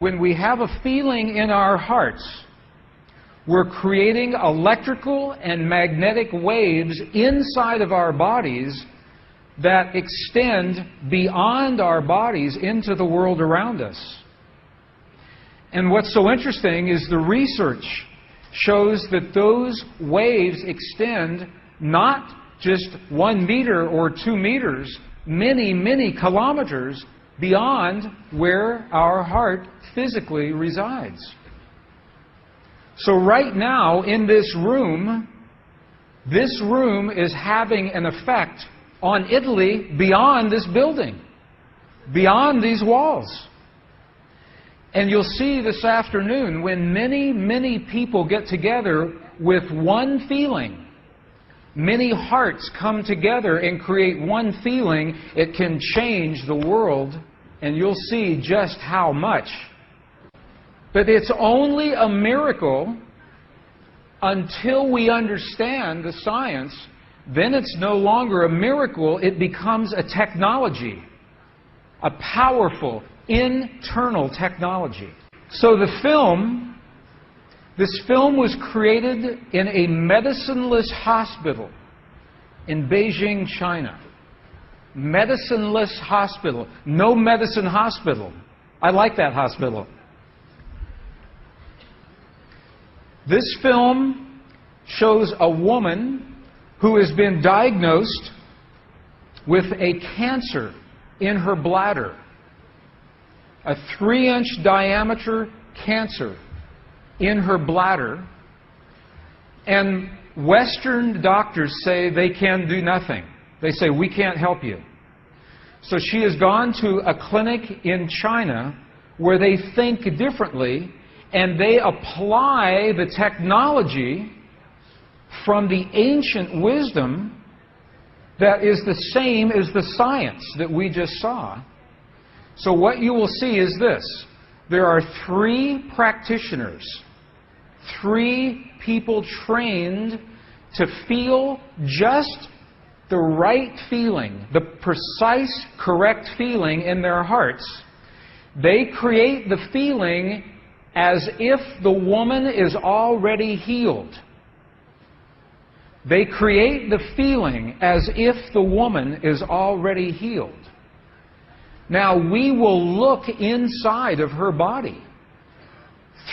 When we have a feeling in our hearts, we're creating electrical and magnetic waves inside of our bodies that extend beyond our bodies into the world around us. And what's so interesting is the research shows that those waves extend not just 1 meter or 2 meters, many, many kilometers beyond where our heart physically resides. So right now in this room is having an effect on Italy beyond this building, beyond these walls. And you'll see this afternoon when many, many people get together with one feeling, many hearts come together and create one feeling, it can change the world, and you'll see just how much. But it's only a miracle until we understand the science. Then it's no longer a miracle, it becomes a technology, a powerful internal technology. So this film was created in a medicineless hospital in Beijing, China. Medicineless hospital. No medicine hospital. I like that hospital. This film shows a woman who has been diagnosed with a cancer in her bladder. A 3-inch diameter cancer in her bladder. And Western doctors say they can do nothing. They say, we can't help you. So she has gone to a clinic in China where they think differently, and they apply the technology from the ancient wisdom that is the same as the science that we just saw. So what you will see is this. There are 3 practitioners, 3 people trained to feel just the right feeling, the precise, correct feeling in their hearts. They create the feeling as if the woman is already healed. They create the feeling as if the woman is already healed. Now, we will look inside of her body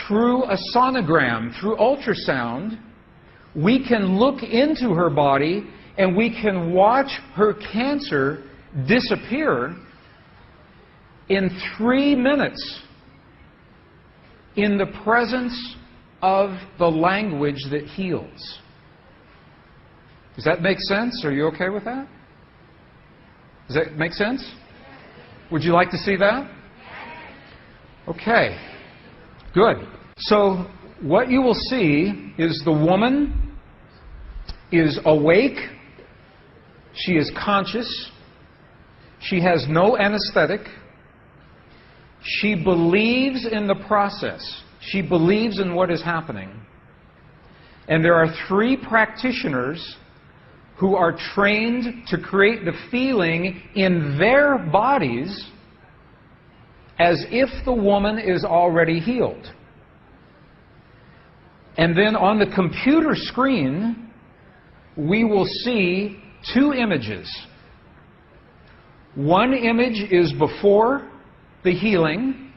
through a sonogram, through ultrasound. We can look into her body and we can watch her cancer disappear in 3 minutes in the presence of the language that heals. Does that make sense? Are you okay with that? Does that make sense? Would you like to see that? Okay. Good. So what you will see is the woman is awake. She is conscious. She has no anesthetic. She believes in the process. She believes in what is happening. And there are 3 practitioners who are trained to create the feeling in their bodies as if the woman is already healed. And then on the computer screen, we will see 2 images. One image is before the healing,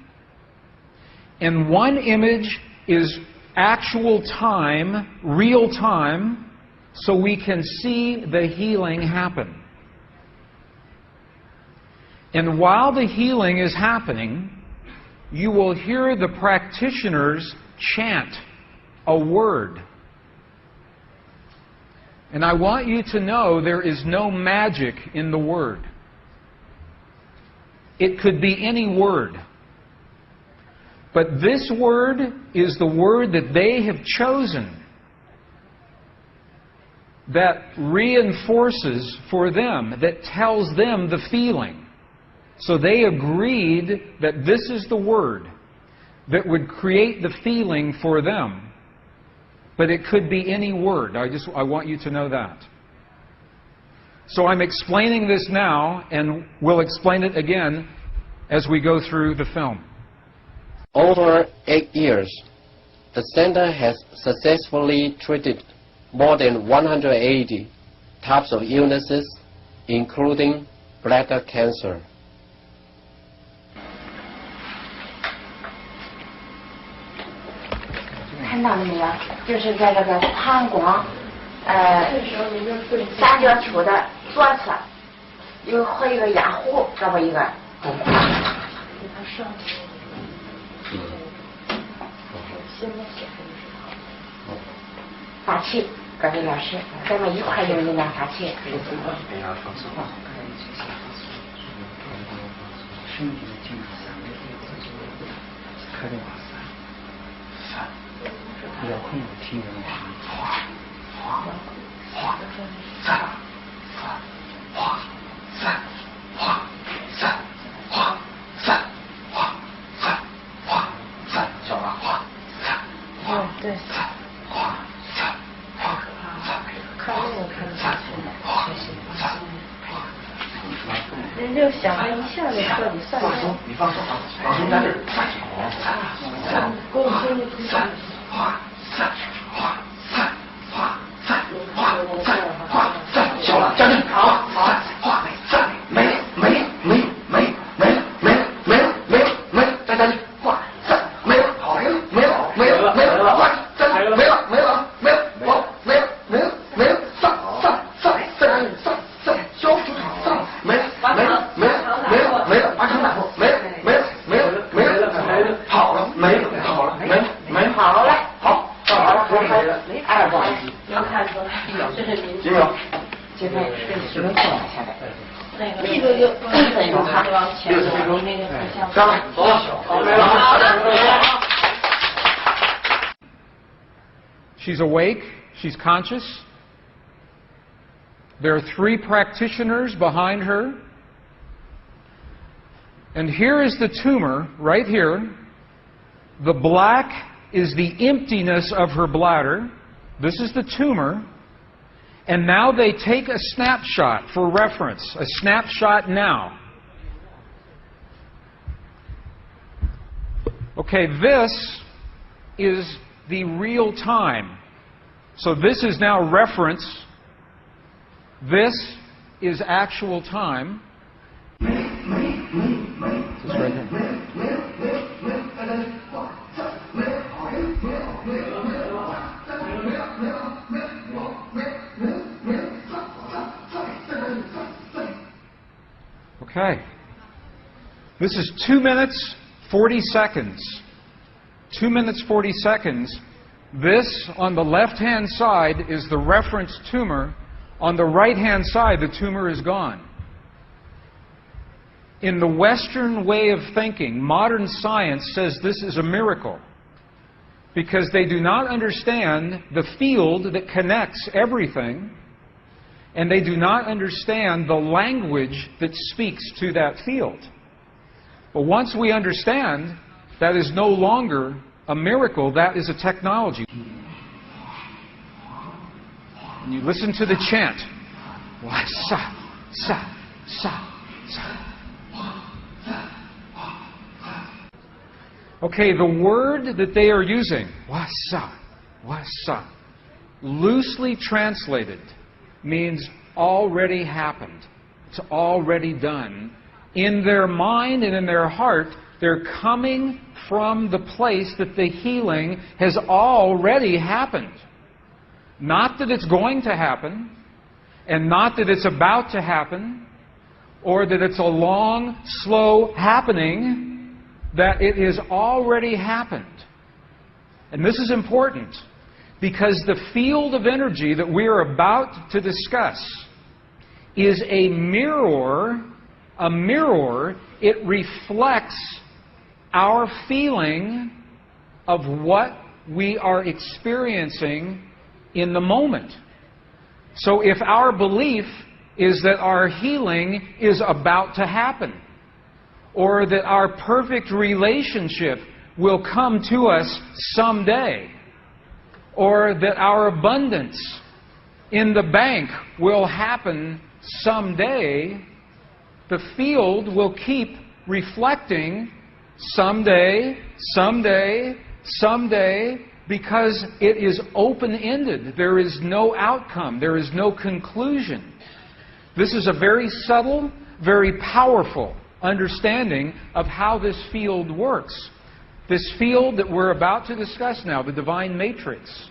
and one image is actual time, real time, so we can see the healing happen. And while the healing is happening, you will hear the practitioners chant a word. And I want you to know there is no magic in the word. It could be any word. But this word is the word that they have chosen that reinforces for them, that tells them the feeling. So they agreed that this is the word that would create the feeling for them. But it could be any word. I want you to know that. So I'm explaining this now, and we'll explain it again as we go through the film. Over 8 years, the center has successfully treated more than 180 types of illnesses, including bladder cancer. 看到了没有？就是在这个膀胱三角球的左侧，和一个压壶，这么一个。法器，各位老师，咱们一块用一两法器。比较困难听人对。看那个看下去的，人就想着一下就彻底散了。放松，你放松，放松在这儿，够不够？小了，站正，好，没了，站站，没了，好，没了，She's awake, she's conscious. There are 3 practitioners behind her. And here is the tumor, right here. The black is the emptiness of her bladder. This is the tumor. And now they take a snapshot for reference, a snapshot now. Okay, this is the real time. So this is now reference. This is actual time. This right here. Okay. This is 2 minutes, 40 seconds. 2 minutes, 40 seconds. This, on the left-hand side, is the reference tumor. On the right-hand side, the tumor is gone. In the Western way of thinking, modern science says this is a miracle because they do not understand the field that connects everything, and they do not understand the language that speaks to that field. But once we understand, that is no longer a miracle, that is a technology. And you listen to the chant. Sa, sa, sa, sa. Okay, the word that they are using, wasa, loosely translated, means already happened. It's already done. In their mind and in their heart, they're coming from the place that the healing has already happened. Not that it's going to happen, and not that it's about to happen, or that it's a long, slow happening, that it has already happened. And this is important, because the field of energy that we are about to discuss is a mirror. A mirror, it reflects our feeling of what we are experiencing in the moment. So if our belief is that our healing is about to happen, or that our perfect relationship will come to us someday, or that our abundance in the bank will happen someday, the field will keep reflecting someday, someday, someday, because it is open-ended. There is no outcome. There is no conclusion. This is a very subtle, very powerful understanding of how this field works. This field that we're about to discuss now, the divine matrix,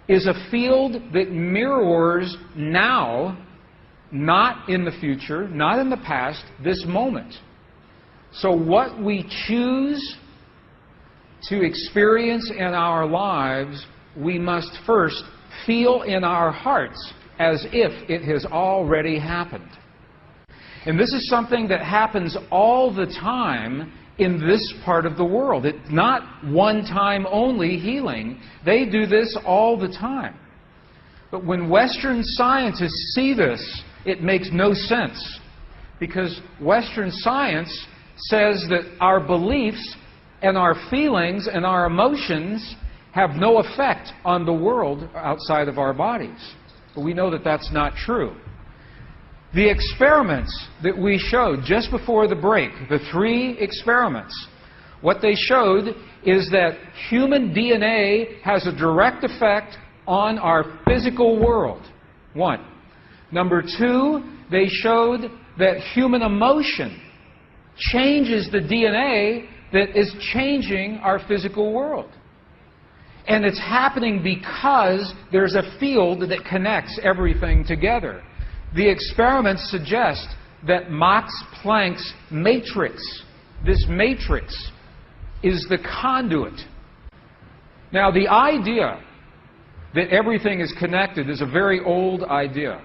is a field that mirrors now, not in the future, not in the past, this moment. So what we choose to experience in our lives, we must first feel in our hearts as if it has already happened. And this is something that happens all the time in this part of the world. It's not one-time only healing. They do this all the time. But when Western scientists see this, it makes no sense. Because Western science says that our beliefs and our feelings and our emotions have no effect on the world outside of our bodies. But we know that that's not true. The experiments that we showed just before the break, the 3 experiments, what they showed is that human DNA has a direct effect on our physical world. 1. Number 2, they showed that human emotion changes the DNA that is changing our physical world. And it's happening because there's a field that connects everything together. The experiments suggest that Max Planck's matrix, this matrix, is the conduit. Now, the idea that everything is connected is a very old idea.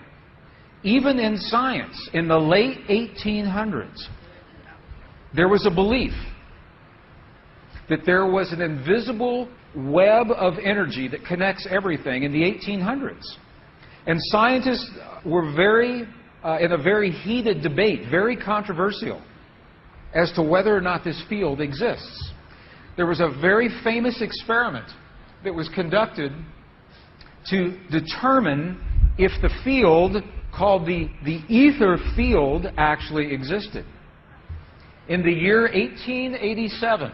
Even in science, in the late 1800s, there was a belief that there was an invisible web of energy that connects everything in the 1800s. And scientists were in a very heated debate, very controversial, as to whether or not this field exists. There was a very famous experiment that was conducted to determine if the field called the ether field actually existed. In the year 1887,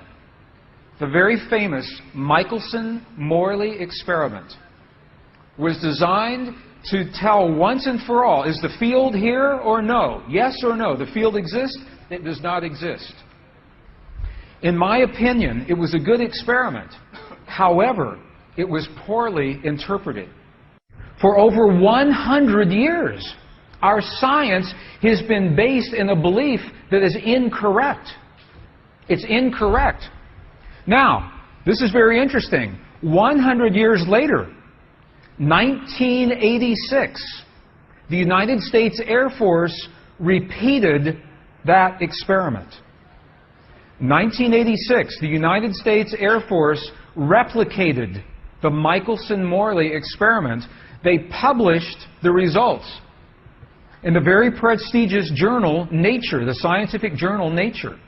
the very famous Michelson-Morley experiment was designed to tell once and for all, is the field here or no? Yes or no? The field exists? It does not exist. In my opinion, it was a good experiment. However, it was poorly interpreted. For over 100 years, our science has been based in a belief that is incorrect. It's incorrect. Now, this is very interesting. 100 years later, 1986, the United States Air Force repeated that experiment. 1986, the United States Air Force replicated the Michelson-Morley experiment. They published the results in the very prestigious journal Nature, the scientific journal Nature.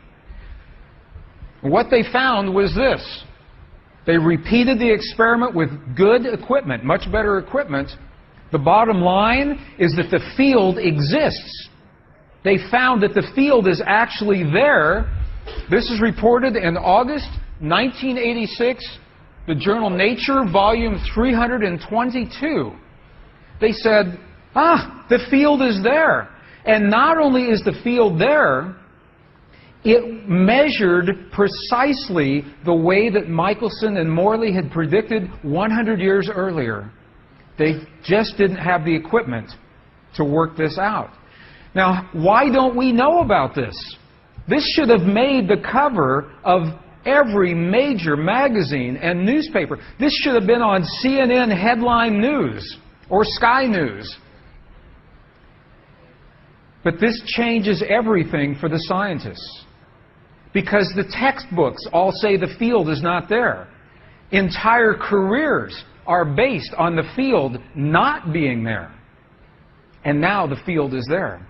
What they found was this. They repeated the experiment with good equipment, much better equipment. The bottom line is that the field exists. They found that the field is actually there. This is reported in August 1986, the journal Nature, volume 322. They said, the field is there. And not only is the field there, it measured precisely the way that Michelson and Morley had predicted 100 years earlier. They just didn't have the equipment to work this out. Now, why don't we know about this? This should have made the cover of every major magazine and newspaper. This should have been on CNN headline news or Sky News. But this changes everything for the scientists. Because the textbooks all say the field is not there. Entire careers are based on the field not being there. And now the field is there.